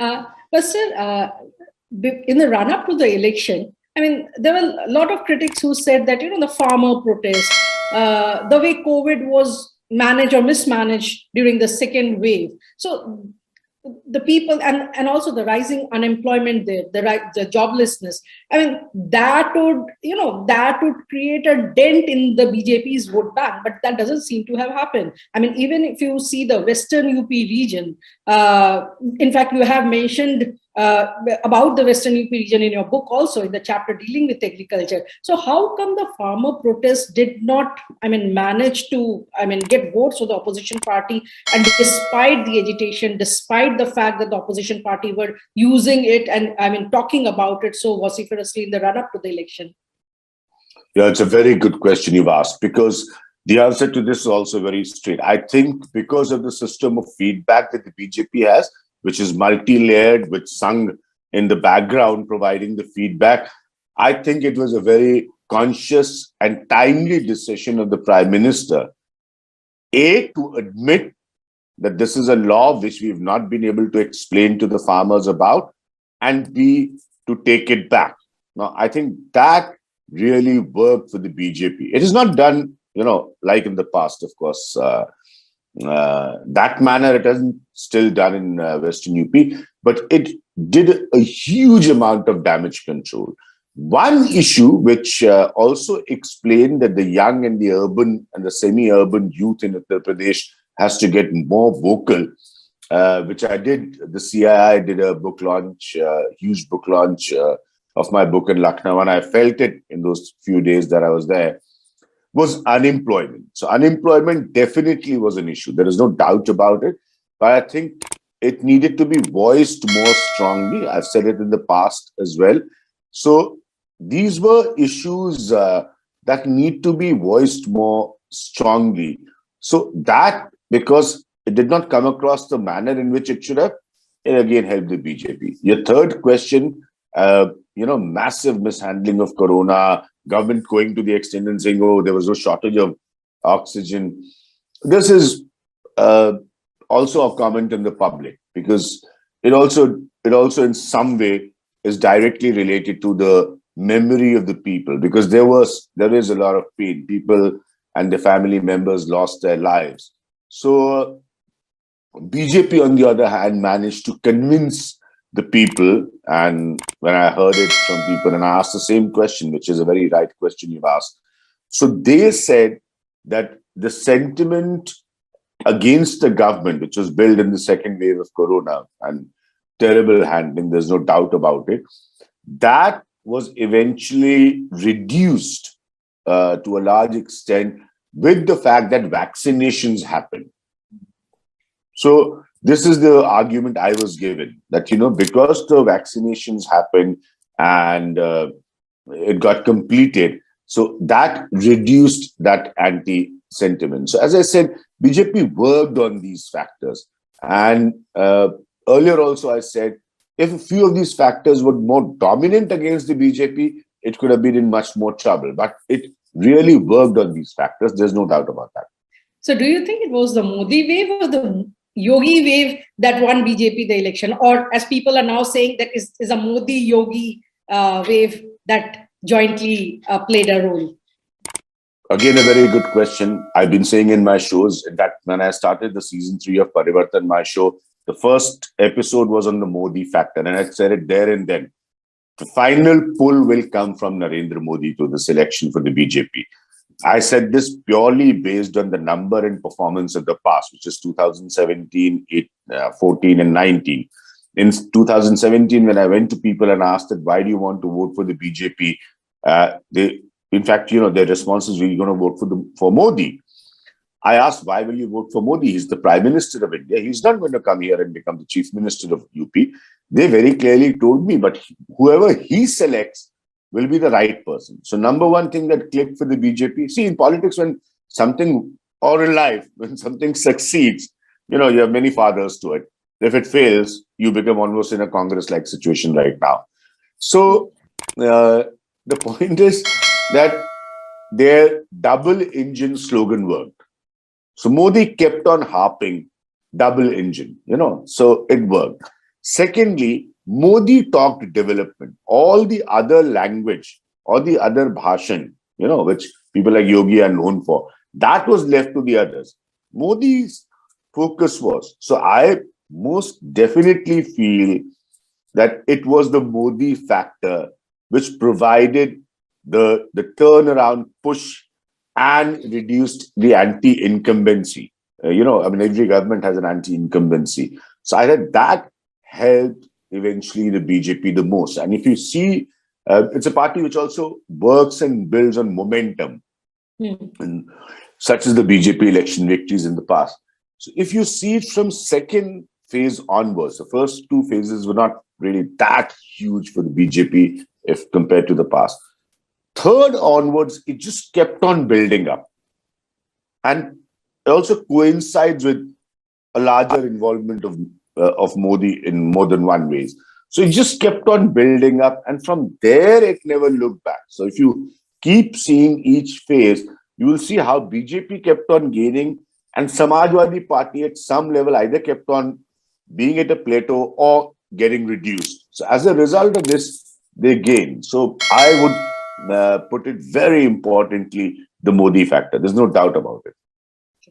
But still, in the run-up to the election, I mean, there were a lot of critics who said that, the farmer protest, the way COVID was managed or mismanaged during the second wave. So the people and also the rising unemployment there, the joblessness. I mean, that would create a dent in the BJP's vote bank, but that doesn't seem to have happened. I mean, even if you see the Western UP region, in fact, you have mentioned about the Western UP region in your book, also in the chapter dealing with agriculture. So how come the farmer protest did not, manage to, get votes for the opposition party? And despite the agitation, despite the fact that the opposition party were using it and, talking about it so vociferously in the run-up to the election? Yeah, it's a very good question you've asked, because the answer to this is also very straight. I think because of the system of feedback that the BJP has, which is multi-layered, which sung in the background, providing the feedback, I think it was a very conscious and timely decision of the Prime Minister, A, to admit that this is a law which we've not been able to explain to the farmers about, and B, to take it back. Now, I think that really worked for the BJP. It is not done, like in the past, of course. That manner, it hasn't still done in Western UP, but it did a huge amount of damage control. One issue which also explained that the young and the urban and the semi-urban youth in Uttar Pradesh has to get more vocal, which I did. The CII did a book launch, huge book launch of my book in Lucknow, and I felt it in those few days that I was there, was unemployment. So unemployment definitely was an issue. There is no doubt about it. But I think it needed to be voiced more strongly. I've said it in the past as well. So these were issues that need to be voiced more strongly. So that, because it did not come across the manner in which it should have, it again helped the BJP. Your third question, massive mishandling of corona, government going to the extent and saying, oh, there was no shortage of oxygen. This is also a comment in the public, because it also in some way is directly related to the memory of the people, because there is a lot of pain. People and their family members lost their lives. So BJP, on the other hand, managed to convince the people. And when I heard it from people, and I asked the same question, which is a very right question you've asked. So they said that the sentiment against the government, which was built in the second wave of corona and terrible handling, there's no doubt about it, that was eventually reduced to a large extent with the fact that vaccinations happened. So this is the argument I was given, that, because the vaccinations happened and it got completed, so that reduced that anti-sentiment. So as I said, BJP worked on these factors. And earlier also I said, if a few of these factors were more dominant against the BJP, it could have been in much more trouble. But it really worked on these factors. There's no doubt about that. So do you think it was the Modi wave or the Yogi wave that won BJP the election? Or as people are now saying, that is a Modi-Yogi wave that jointly played a role? Again, a very good question. I've been saying in my shows, in fact, when I started the season 3 of Parivartan, my show, the first episode was on the Modi factor. And I said it there and then. The final pull will come from Narendra Modi to this election for the BJP. I said this purely based on the number and performance of the past, which is 2017, 14 and 19. In 2017, when I went to people and asked that, why do you want to vote for the BJP? In fact, their response is, we're going to vote for Modi. I asked, why will you vote for Modi? He's the Prime Minister of India. He's not going to come here and become the Chief Minister of UP. They very clearly told me, but whoever he selects will be the right person. So number one thing that clicked for the BJP, see, in politics, when something, or in life, when something succeeds, you have many fathers to it. If it fails, you become almost in a Congress-like situation right now. So the point is that their double engine slogan worked. So Modi kept on harping double engine, so it worked. Secondly, Modi talked development. All the other language or the other bhashan, which people like Yogi are known for, that was left to the others. Modi's focus was. So I most definitely feel that it was the Modi factor which provided the turnaround push and reduced the anti-incumbency. Every government has an anti-incumbency. So I think that helped eventually the BJP the most. And if you see, it's a party which also works and builds on momentum, and such as the BJP election victories in the past. So if you see it from second phase onwards, the first two phases were not really that huge for the BJP if compared to the past. Third onwards, it just kept on building up. And it also coincides with a larger involvement of Modi in more than one ways. So it just kept on building up, and from there it never looked back. So if you keep seeing each phase, you will see how BJP kept on gaining, and Samajwadi Party at some level either kept on being at a plateau or getting reduced. So as a result of this, they gained. So I would put it very importantly, the Modi factor. There's no doubt about it.